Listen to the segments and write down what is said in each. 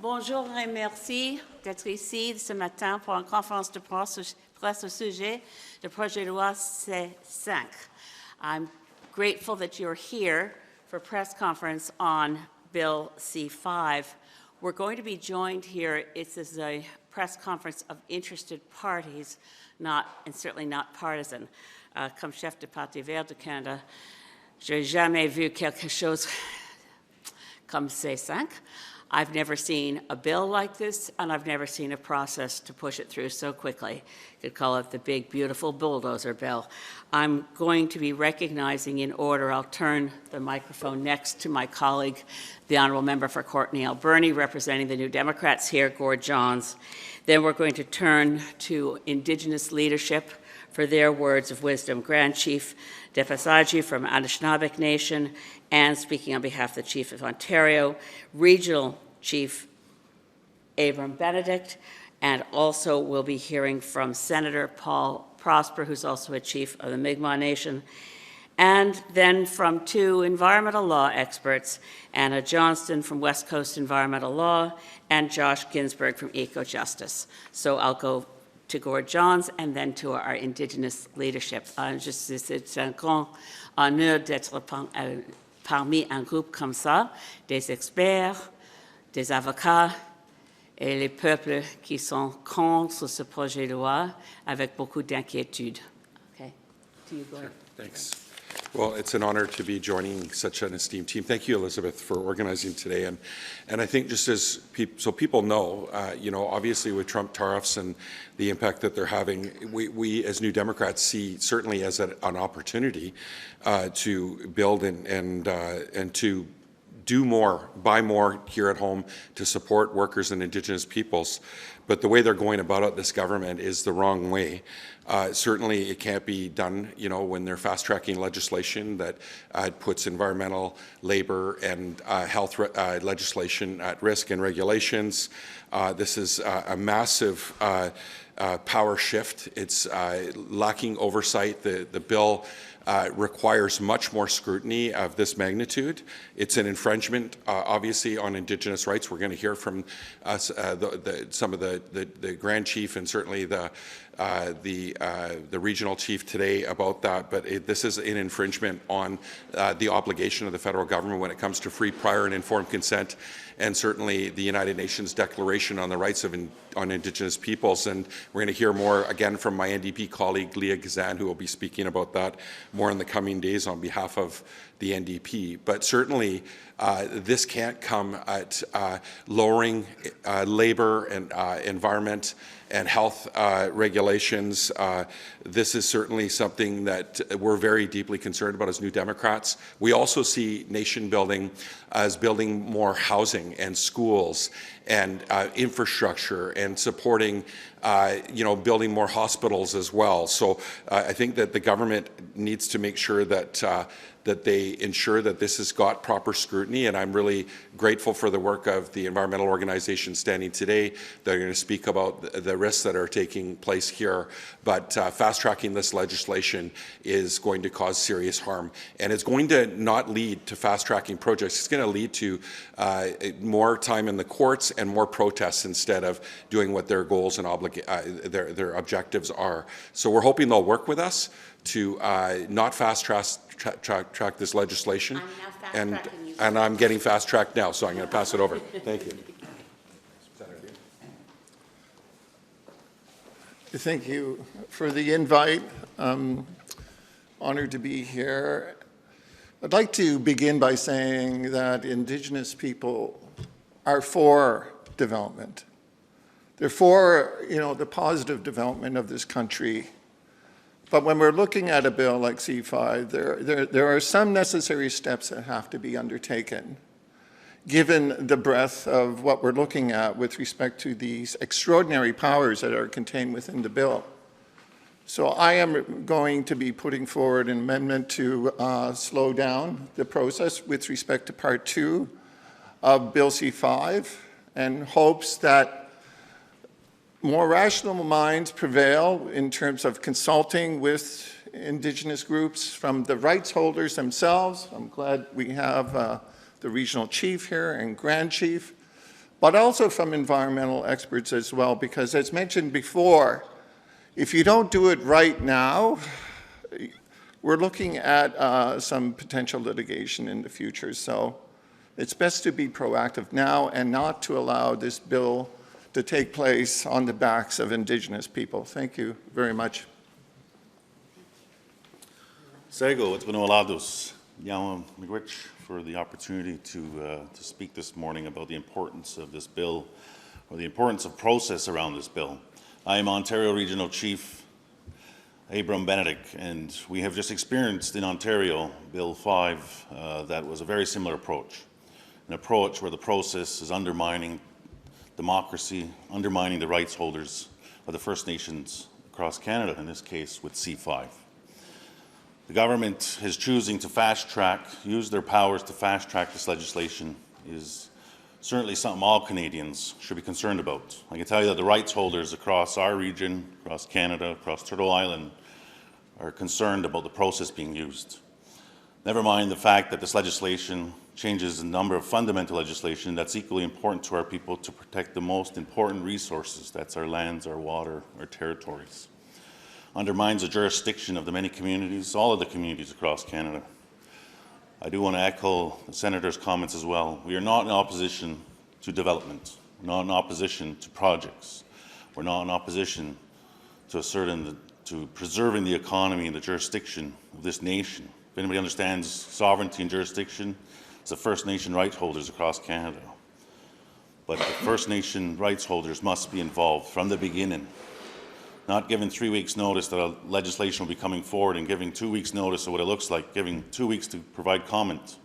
Bonjour et merci d'être ici ce matin pour une conférence de presse au sujet du projet de loi C-5. I'm grateful that you're here for a press conference on Bill C-5. We're going to be joined here. This is a press conference of interested parties, and certainly not partisan. Comme chef de Parti vert du Canada, je n'ai jamais vu quelque chose comme C-5. I've never seen a bill like this, and I've never seen a process to push it through so quickly. You could call it the big, beautiful bulldozer bill. I'm going to be recognizing in order. I'll turn the microphone next to my colleague, the Honourable Member for Courtenay-Alberni, representing the New Democrats here, Gord. Then we're going to turn to Indigenous leadership for their words of wisdom. Grand Chief Debassigé from Anishinabek Nation, and speaking on behalf of the Chief of Ontario, Regional Chief Abram Benedict, and also we'll be hearing from Senator Paul Prosper, who's also a Chief of the Mi'kmaq Nation, and then from two environmental law experts, Anna Johnston from West Coast Environmental Law, and Josh Ginsberg from Eco-Justice. So I'll go to Gord Johns and then to our Indigenous leadership. C'est un grand honneur d'être parmi un groupe comme ça, des experts, des avocats et les peuples qui sont contre ce projet de loi avec beaucoup d'inquiétude. Okay. To you, Gord. Sure. Thanks. Well, it's an honor to be joining such an esteemed team. Thank you, Elizabeth, for organizing today. And I think just as so people know, obviously with Trump tariffs and the impact that they're having, we as New Democrats see certainly as an opportunity to build and to do more, buy more here at home to support workers and Indigenous peoples. But the way they're going about it, this government, is the wrong way. Certainly, it can't be done, when they're fast-tracking legislation that puts environmental, labor, and health legislation at risk and regulations. This is a massive power shift. It's lacking oversight. The bill requires much more scrutiny of this magnitude. It's an infringement, obviously, on Indigenous rights. We're going to hear from some of the Grand Chief and certainly the regional chief today about that. But this is an infringement on the obligation of the federal government when it comes to free, prior, and informed consent, and certainly the United Nations Declaration on the Rights of Indigenous Peoples. And we're going to hear more again from my NDP colleague, Leah Gazan, who will be speaking about that more in the coming days on behalf of the NDP. But certainly, this can't come at lowering labor and environment and health regulations. This is certainly something that we're very deeply concerned about as New Democrats. We also see nation building as building more housing and schools and infrastructure and supporting, building more hospitals as well. So I think that the government needs to make sure that they ensure that this has got proper scrutiny, and I'm really grateful for the work of the environmental organizations standing today that are going to speak about the risks that are taking place here. But fast-tracking this legislation is going to cause serious harm, and it's going to not lead to fast-tracking projects. It's going to lead to more time in the courts and more protests instead of doing what their goals and their objectives are. So we're hoping they'll work with us to not fast-track this legislation. And I'm getting fast-tracked now, so I'm going to pass it over. Thank you. Thank you for the invite. Honored to be here. I'd like to begin by saying that Indigenous people are for development. They're for, the positive development of this country. But when we're looking at a bill like C-5, there are some necessary steps that have to be undertaken, given the breadth of what we're looking at with respect to these extraordinary powers that are contained within the bill. So I am going to be putting forward an amendment to slow down the process with respect to Part 2 of Bill C-5, and hopes that more rational minds prevail in terms of consulting with Indigenous groups, from the rights holders themselves. I'm glad we have the regional chief here and Grand Chief, but also from environmental experts as well, because as mentioned before, if you don't do it right now, we're looking at some potential litigation in the future. So it's best to be proactive now and not to allow this bill to take place on the backs of Indigenous people. Thank you very much. Sego, it's been alados. Yawan Miigwech for the opportunity to speak this morning about the importance of this bill, or the importance of process around this bill. I am Ontario Regional Chief Abram Benedict, and we have just experienced in Ontario Bill 5 that was a very similar approach, an approach where the process is undermining democracy, undermining the rights holders of the First Nations across Canada, in this case with C-5. The government is choosing to fast-track, use their powers to fast-track this legislation is certainly something all Canadians should be concerned about. I can tell you that the rights holders across our region, across Canada, across Turtle Island, are concerned about the process being used. Never mind the fact that this legislation changes a number of fundamental legislation that's equally important to our people to protect the most important resources, that's our lands, our water, our territories. Undermines the jurisdiction of the many communities, all of the communities across Canada. I do want to echo the Senator's comments as well. We are not in opposition to development. We're not in opposition to projects. We're not in opposition to preserving the economy and the jurisdiction of this nation. If anybody understands sovereignty and jurisdiction, it's the First Nation rights holders across Canada. But the First Nation rights holders must be involved from the beginning. Not giving 3 weeks notice that a legislation will be coming forward and giving 2 weeks notice of what it looks like, giving 2 weeks to provide comment.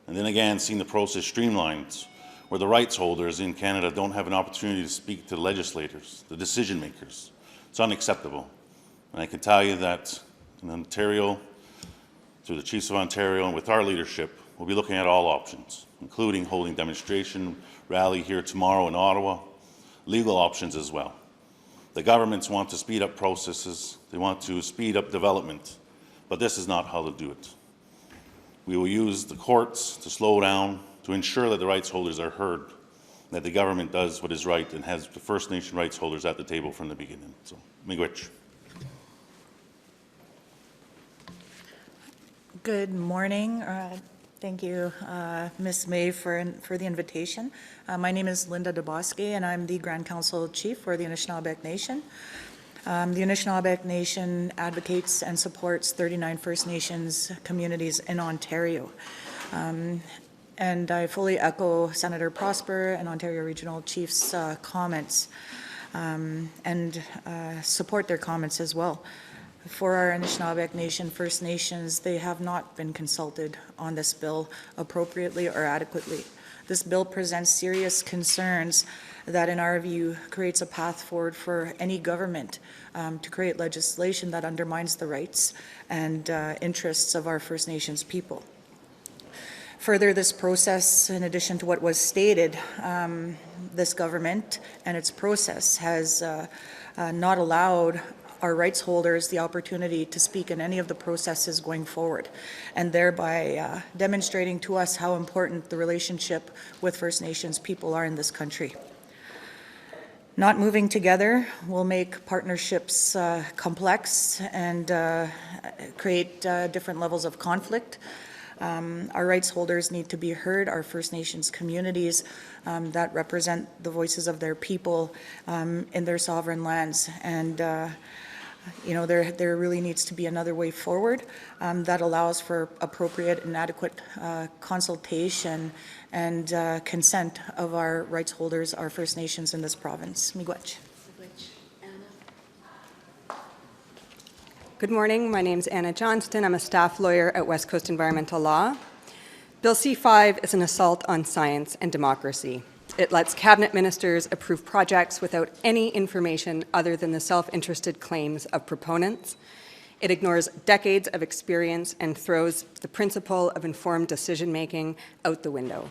And then again, seeing the process streamlined, where the rights holders in Canada don't have an opportunity to speak to the legislators, the decision makers. It's unacceptable. And I can tell you that in Ontario, through the Chiefs of Ontario and with our leadership, we'll be looking at all options, including holding demonstration rally here tomorrow in Ottawa, legal options as well. The governments want to speed up processes, they want to speed up development, but this is not how to do it. We will use the courts to slow down, to ensure that the rights holders are heard, that the government does what is right and has the First Nation rights holders at the table from the beginning. So, miigwech. Good morning. Thank you, Ms. May, for the invitation. My name is Linda Debassigé, and I'm the Grand Council Chief for the Inishnabek Nation. The Inishnabek Nation advocates and supports 39 First Nations communities in Ontario. And I fully echo Senator Prosper and Ontario Regional Chief's comments and support their comments as well. For our Anishinabek Nation, First Nations, they have not been consulted on this bill appropriately or adequately. This bill presents serious concerns that, in our view, creates a path forward for any government to create legislation that undermines the rights and interests of our First Nations people. Further, this process, in addition to what was stated, this government and its process has not allowed our rights holders the opportunity to speak in any of the processes going forward, and thereby demonstrating to us how important the relationship with First Nations people are in this country. Not moving together will make partnerships complex and create different levels of conflict. Our rights holders need to be heard, our First Nations communities that represent the voices of their people in their sovereign lands. And you know, there really needs to be another way forward that allows for appropriate and adequate consultation and consent of our rights holders, our First Nations in this province. Miigwech. Good morning. My name is Anna Johnston. I'm a staff lawyer at West Coast Environmental Law. Bill C-5 is an assault on science and democracy. It lets cabinet ministers approve projects without any information other than the self-interested claims of proponents. It ignores decades of experience and throws the principle of informed decision-making out the window.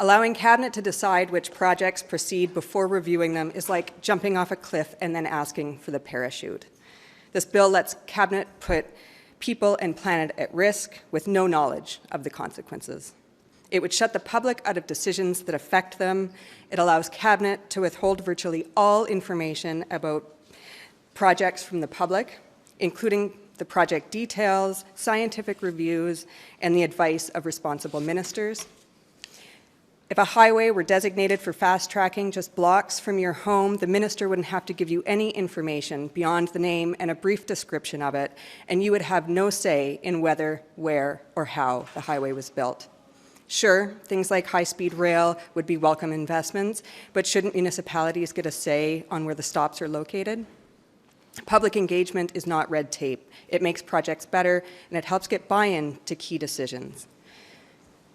Allowing cabinet to decide which projects proceed before reviewing them is like jumping off a cliff and then asking for the parachute. This bill lets cabinet put people and planet at risk with no knowledge of the consequences. It would shut the public out of decisions that affect them. It allows Cabinet to withhold virtually all information about projects from the public, including the project details, scientific reviews, and the advice of responsible ministers. If a highway were designated for fast tracking just blocks from your home, the minister wouldn't have to give you any information beyond the name and a brief description of it, and you would have no say in whether, where, or how the highway was built. Sure, things like high-speed rail would be welcome investments, but shouldn't municipalities get a say on where the stops are located? Public engagement is not red tape. It makes projects better, and it helps get buy-in to key decisions.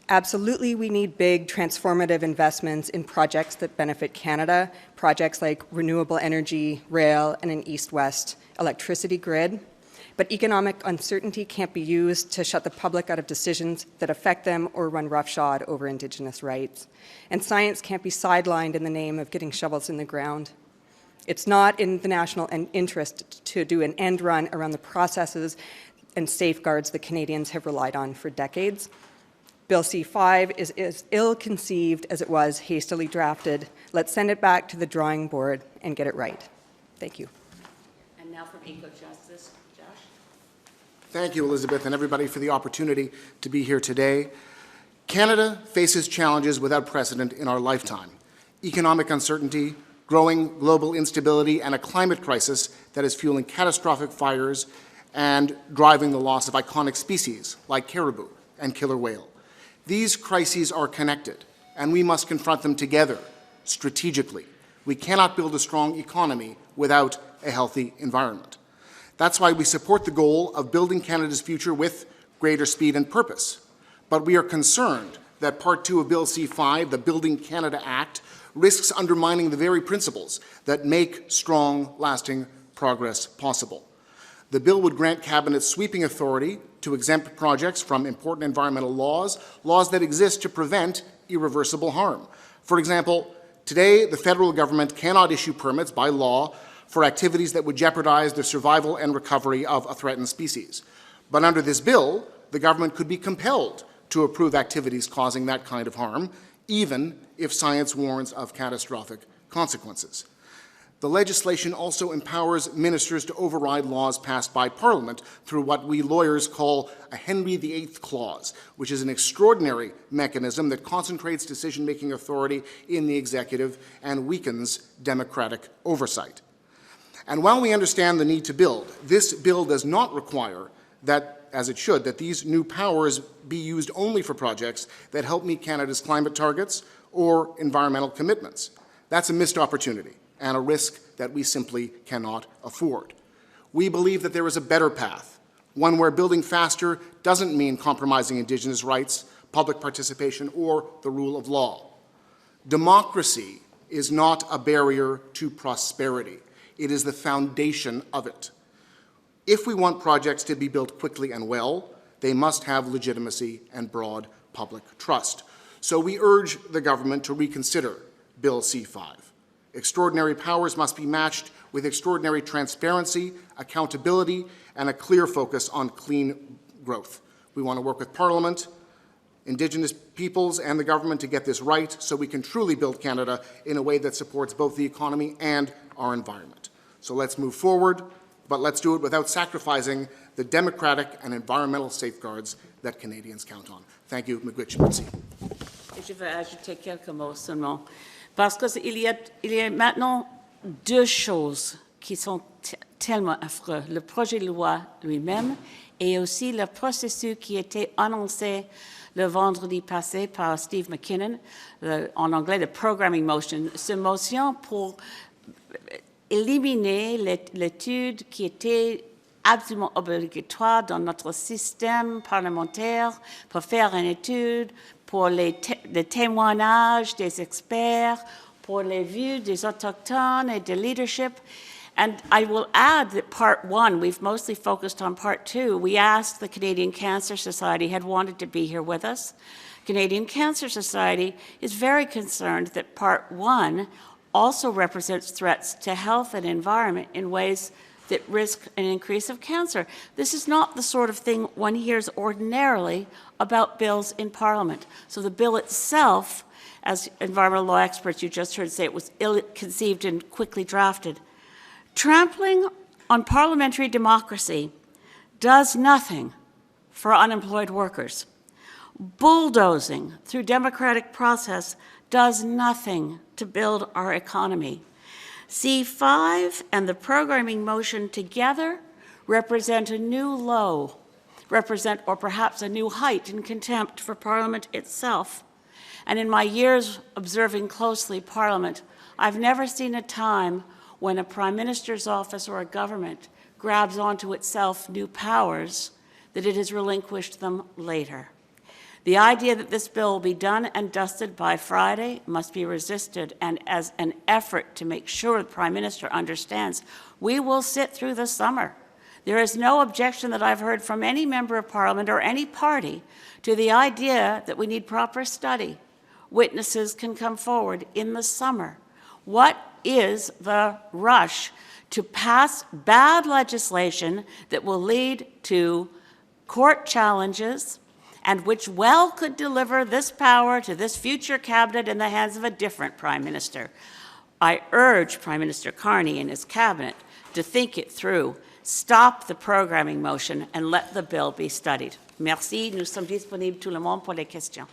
Absolutely, we need big, transformative investments in projects that benefit Canada, projects like renewable energy, rail, and an east-west electricity grid. But economic uncertainty can't be used to shut the public out of decisions that affect them or run roughshod over Indigenous rights. And science can't be sidelined in the name of getting shovels in the ground. It's not in the national interest to do an end run around the processes and safeguards that Canadians have relied on for decades. Bill C-5 is as ill-conceived as it was hastily drafted. Let's send it back to the drawing board and get it right. Thank you. And now from Eco-Justice, Josh. Thank you, Elizabeth, and everybody for the opportunity to be here today. Canada faces challenges without precedent in our lifetime. Economic uncertainty, growing global instability, and a climate crisis that is fueling catastrophic fires and driving the loss of iconic species like caribou and killer whale. These crises are connected, and we must confront them together, strategically. We cannot build a strong economy without a healthy environment. That's why we support the goal of building Canada's future with greater speed and purpose. But we are concerned that Part 2 of Bill C-5, the Building Canada Act, risks undermining the very principles that make strong, lasting progress possible. The bill would grant Cabinet sweeping authority to exempt projects from important environmental laws, laws that exist to prevent irreversible harm. For example, today the federal government cannot issue permits by law for activities that would jeopardize the survival and recovery of a threatened species. But under this bill, the government could be compelled to approve activities causing that kind of harm, even if science warns of catastrophic consequences. The legislation also empowers ministers to override laws passed by Parliament through what we lawyers call a Henry VIII clause, which is an extraordinary mechanism that concentrates decision-making authority in the executive and weakens democratic oversight. And while we understand the need to build, this bill does not require that, as it should, that these new powers be used only for projects that help meet Canada's climate targets or environmental commitments. That's a missed opportunity and a risk that we simply cannot afford. We believe that there is a better path, one where building faster doesn't mean compromising Indigenous rights, public participation, or the rule of law. Democracy is not a barrier to prosperity. It is the foundation of it. If we want projects to be built quickly and well, they must have legitimacy and broad public trust. So we urge the government to reconsider Bill C-5. Extraordinary powers must be matched with extraordinary transparency, accountability, and a clear focus on clean growth. We want to work with Parliament, Indigenous peoples, and the government to get this right so we can truly build Canada in a way that supports both the economy and our environment. So let's move forward, but let's do it without sacrificing the democratic and environmental safeguards that Canadians count on. Thank you. Miigwech. Merci. Je vais ajouter quelques mots seulement. Parce qu'il y a maintenant deux choses qui sont tellement affreux. Le projet de loi lui-même et aussi le processus qui a été annoncé le vendredi passé par Steve McKinnon, en anglais, le programming motion. Cette motion pour éliminer l'étude qui était absolument obligatoire dans notre système parlementaire pour faire une étude, pour les témoignages des experts, pour les vues des autochtones et de leadership. And I will add that part one, we've mostly focused on part two. We asked the Canadian Cancer Society had wanted to be here with us. Canadian Cancer Society is very concerned that part one also represents threats to health and environment in ways that risk an increase of cancer. This is not the sort of thing one hears ordinarily about bills in Parliament. So the bill itself, as environmental law experts you just heard say, it was ill-conceived and quickly drafted. Trampling on parliamentary democracy does nothing for unemployed workers. Bulldozing through democratic process does nothing to build our economy. C-5 and the programming motion together represent a new low, or perhaps a new height in contempt for Parliament itself. And in my years observing closely Parliament, I've never seen a time when a Prime Minister's office or a government grabs onto itself new powers that it has relinquished them later. The idea that this bill will be done and dusted by Friday must be resisted, and as an effort to make sure the Prime Minister understands, we will sit through the summer. There is no objection that I've heard from any member of Parliament or any party to the idea that we need proper study. Witnesses can come forward in the summer. What is the rush to pass bad legislation that will lead to court challenges and which well could deliver this power to this future cabinet in the hands of a different Prime Minister? I urge Prime Minister Carney and his cabinet to think it through, stop the programming motion, and let the bill be studied. Merci. Nous sommes disponibles tout le monde pour les questions.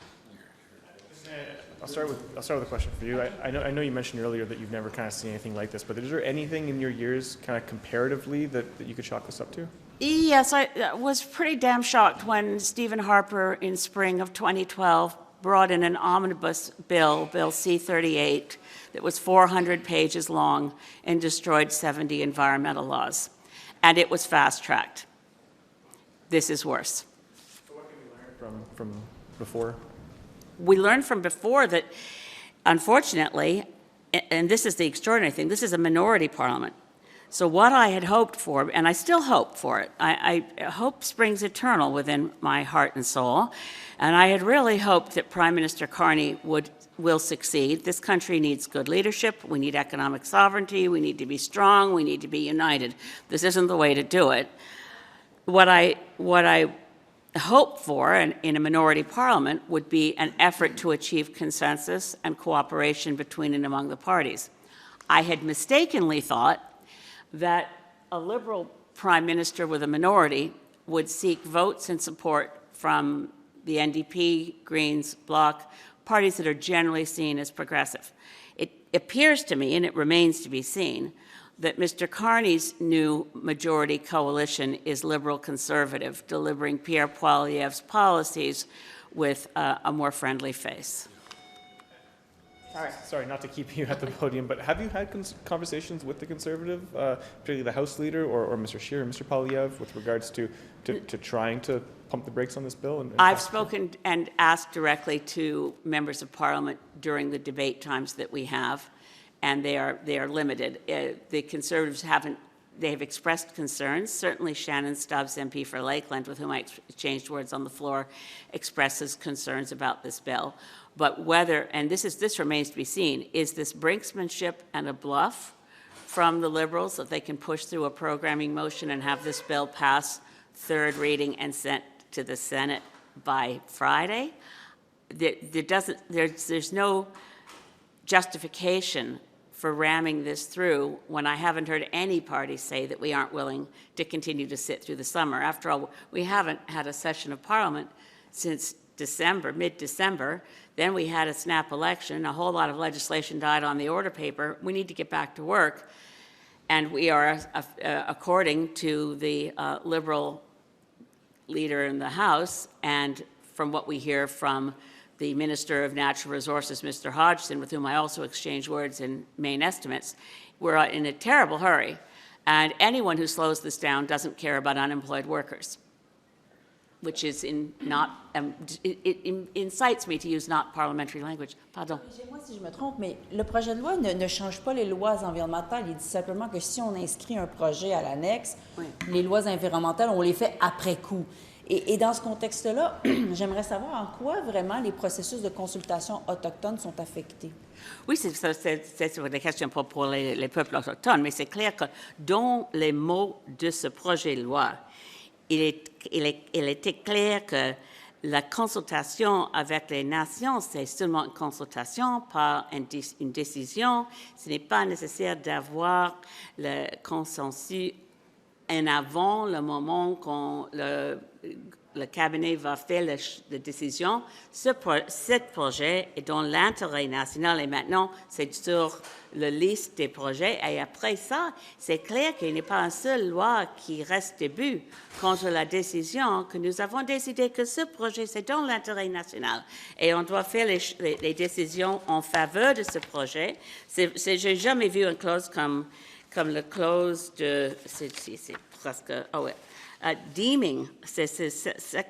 I'll start with a question for you. I know you mentioned earlier that you've never kind of seen anything like this, but is there anything in your years kind of comparatively that you could chalk this up to? Yes, I was pretty damn shocked when Stephen Harper in spring of 2012 brought in an omnibus bill, Bill C-38, that was 400 pages long and destroyed 70 environmental laws. And it was fast-tracked. This is worse. So what can we learn from before? We learned from before that, unfortunately, and this is the extraordinary thing, this is a minority parliament. So what I had hoped for, and I still hope for it, I hope springs eternal within my heart and soul, and I had really hoped that Prime Minister Carney will succeed. This country needs good leadership, we need economic sovereignty, we need to be strong, we need to be united. This isn't the way to do it. What I hope for in a minority parliament would be an effort to achieve consensus and cooperation between and among the parties. I had mistakenly thought that a Liberal Prime Minister with a minority would seek votes and support from the NDP, Greens, Bloc, parties that are generally seen as progressive. It appears to me, and it remains to be seen, that Mr. Carney's new majority coalition is liberal-conservative, delivering Pierre Poilievre's policies with a more friendly face. Sorry, not to keep you at the podium, but have you had conversations with the Conservative, particularly the House Leader or Mr. Scheer and Mr. Poilievre, with regards to trying to pump the brakes on this bill? I've spoken and asked directly to members of Parliament during the debate times that we have, and they are limited. The Conservatives have expressed concerns. Certainly Shannon Stubbs, MP for Lakeland, with whom I exchanged words on the floor, expresses concerns about this bill. But whether, and this remains to be seen, is this brinksmanship and a bluff from the Liberals that they can push through a programming motion and have this bill pass third reading and sent to the Senate by Friday? There's no justification for ramming this through when I haven't heard any party say that we aren't willing to continue to sit through the summer. After all, we haven't had a session of Parliament since December, mid-December. Then we had a snap election. A whole lot of legislation died on the order paper. We need to get back to work. And we are, according to the Liberal leader in the House, and from what we hear from the Minister of Natural Resources, Mr. Hodgson, with whom I also exchanged words in main estimates, we're in a terrible hurry. And anyone who slows this down doesn't care about unemployed workers, which is it incites me to use not parliamentary language. Pardon. Corrigez-moi si je me trompe, mais le projet de loi ne change pas les lois environnementales. Il dit simplement que si on inscrit un projet à l'annexe, oui, les lois environnementales, on les fait après coup. Et dans ce contexte-là, j'aimerais savoir en quoi vraiment les processus de consultation autochtones sont affectés. Oui, c'est la question pour les peuples autochtones, mais c'est clair que dans les mots de ce projet de loi, il était clair que la consultation avec les nations, c'est seulement une consultation, pas une décision. Ce n'est pas nécessaire d'avoir le consensus en avant le moment quand le cabinet va faire la décision. Ce projet est dans l'intérêt national et maintenant, c'est sur la liste des projets. Et après ça, c'est clair qu'il n'y a pas une seule loi qui reste debout contre la décision que nous avons décidé que ce projet, c'est dans l'intérêt national. Et on doit faire les décisions en faveur de ce projet. J'ai jamais vu une clause comme la clause de... C'est presque... Oh ouais. Deeming, c'est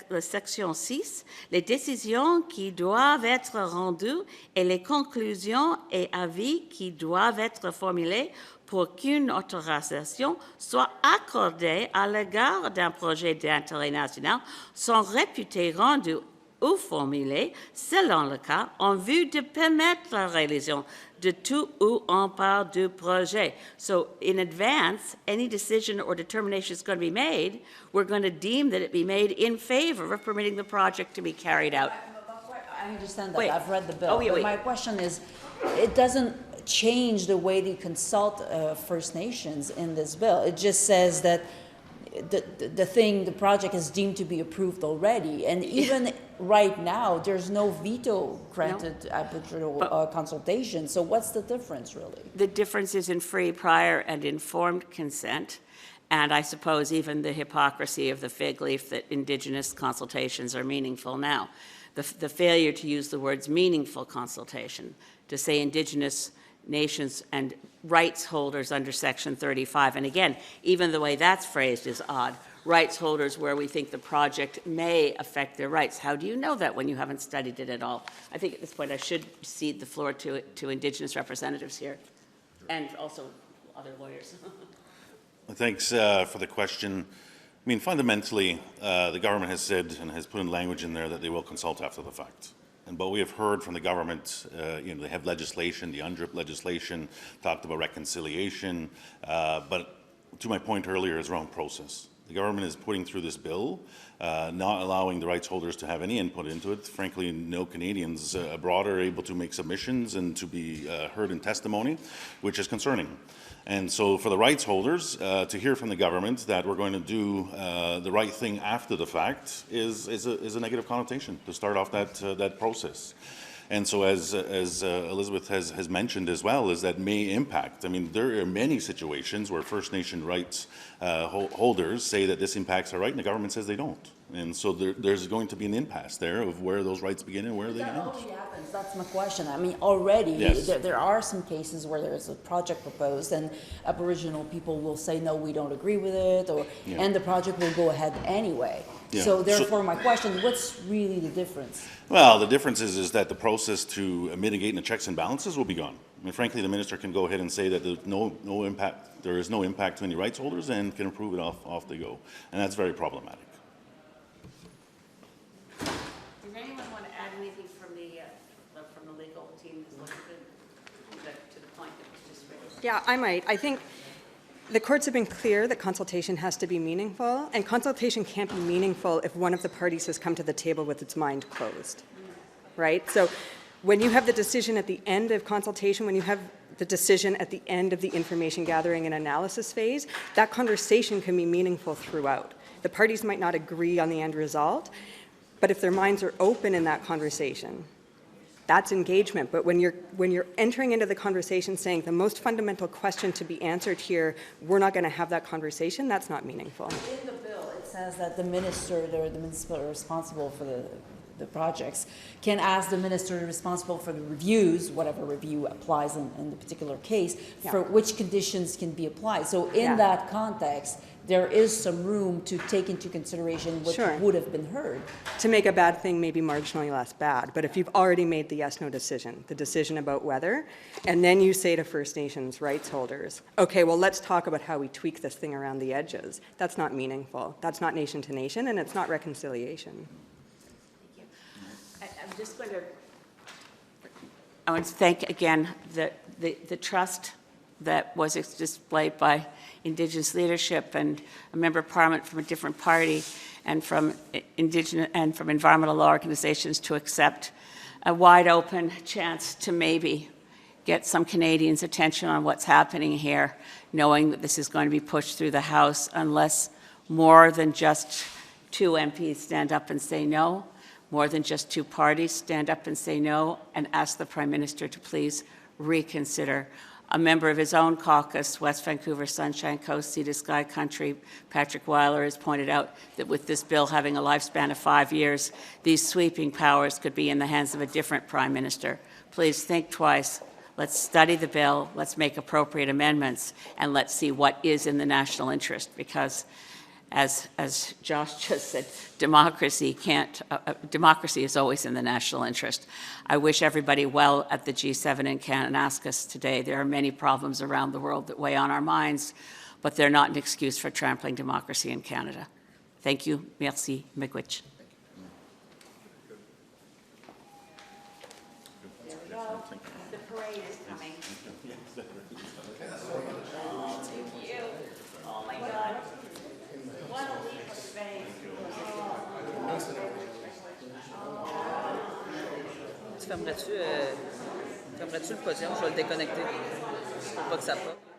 la section 6, les décisions qui doivent être rendues et les conclusions et avis qui doivent être formulés pour qu'une autorisation soit accordée à l'égard d'un projet d'intérêt national sont réputés rendus ou formulés, selon le cas, en vue de permettre la réalisation de tout ou en part du projet. So in advance, any decision or determination is going to be made, we're going to deem that it be made in favor of permitting the project to be carried out. I understand that. Wait. I've read the bill. Oh, yeah, but wait. my question is, it doesn't change the way they consult First Nations in this bill. It just says that the project is deemed to be approved already. And even right now, there's no veto granted Aboriginal consultation. So what's the difference, really? The difference is in free, prior, and informed consent. And I suppose even the hypocrisy of the fig leaf that Indigenous consultations are meaningful now. The failure to use the words meaningful consultation, to say Indigenous nations and rights holders under Section 35. And again, even the way that's phrased is odd. Rights holders where we think the project may affect their rights. How do you know that when you haven't studied it at all? I think at this point I should cede the floor to Indigenous representatives here and also other lawyers. Thanks for the question. I mean, fundamentally, the government has said and has put in language in there that they will consult after the fact. And what we have heard from the government, they have legislation, the UNDRIP legislation talked about reconciliation, but to my point earlier is around process. The government is putting through this bill, not allowing the rights holders to have any input into it. Frankly, no Canadians abroad are able to make submissions and to be heard in testimony, which is concerning. And so for the rights holders to hear from the government that we're going to do the right thing after the fact is a negative connotation to start off that process. And so as Elizabeth has mentioned as well, is that may impact. I mean, there are many situations where First Nation rights holders say that this impacts our right, and the government says they don't. And so there's going to be an impasse there of where those rights begin and where they end. That already happens. That's my question. I mean, already Yes. there are some cases where there's a project proposed and Aboriginal people will say, no, we don't agree with it, and the project will go ahead anyway. Yeah. So therefore, my question, what's really the difference? Well, the difference is that the process to mitigate the checks and balances will be gone. I mean, frankly, the minister can go ahead and say that there's no impact. There is no impact to any rights holders, and can approve it off they go, and that's very problematic. Does anyone want to add anything from the legal team to the point that was just raised? Yeah, I might. I think the courts have been clear that consultation has to be meaningful, and consultation can't be meaningful if one of the parties has come to the table with its mind closed, right? So when you have the decision at the end of consultation, when you have the decision at the end of the information gathering and analysis phase, that conversation can be meaningful throughout. The parties might not agree on the end result, but if their minds are open in that conversation, that's engagement. But when you're entering into the conversation saying the most fundamental question to be answered here, we're not going to have that conversation, that's not meaningful. In the bill, it says that the minister, the municipal responsible for the the projects, can ask the minister responsible for the reviews, whatever review applies in the particular case, for which conditions can be applied. So in that context, there is some room to take into consideration what would have been heard. To make a bad thing maybe marginally less bad, but if you've already made the yes-no decision, the decision about whether, and then you say to First Nations rights holders, okay, well, let's talk about how we tweak this thing around the edges, that's not meaningful. That's not nation to nation, and it's not reconciliation. Thank you. I'm just going to, I want to thank again the trust that was displayed by Indigenous leadership and a member of Parliament from a different party and from Indigenous and from environmental law organizations to accept a wide open chance to maybe get some Canadians' attention on what's happening here, knowing that this is going to be pushed through the House unless more than just 2 MPs stand up and say no, more than just 2 parties stand up and say no, and ask the Prime Minister to please reconsider. A member of his own caucus, West Vancouver Sunshine Coast, Sea to Sky Country, Patrick Weiler, has pointed out that with this bill having a lifespan of 5 years, these sweeping powers could be in the hands of a different Prime Minister. Please think twice. Let's study the bill, let's make appropriate amendments, and let's see what is in the national interest, because as Josh just said, democracy is always in the national interest. I wish everybody well at the G7 in Kananaskis today. There are many problems around the world that weigh on our minds, but they're not an excuse for trampling democracy in Canada. Thank you. Merci. Miigwech. The parade is coming. Oh my God. What a leap of faith. Tu fermerais-tu le podium? Je vais le déconnecter pour pas que ça parte.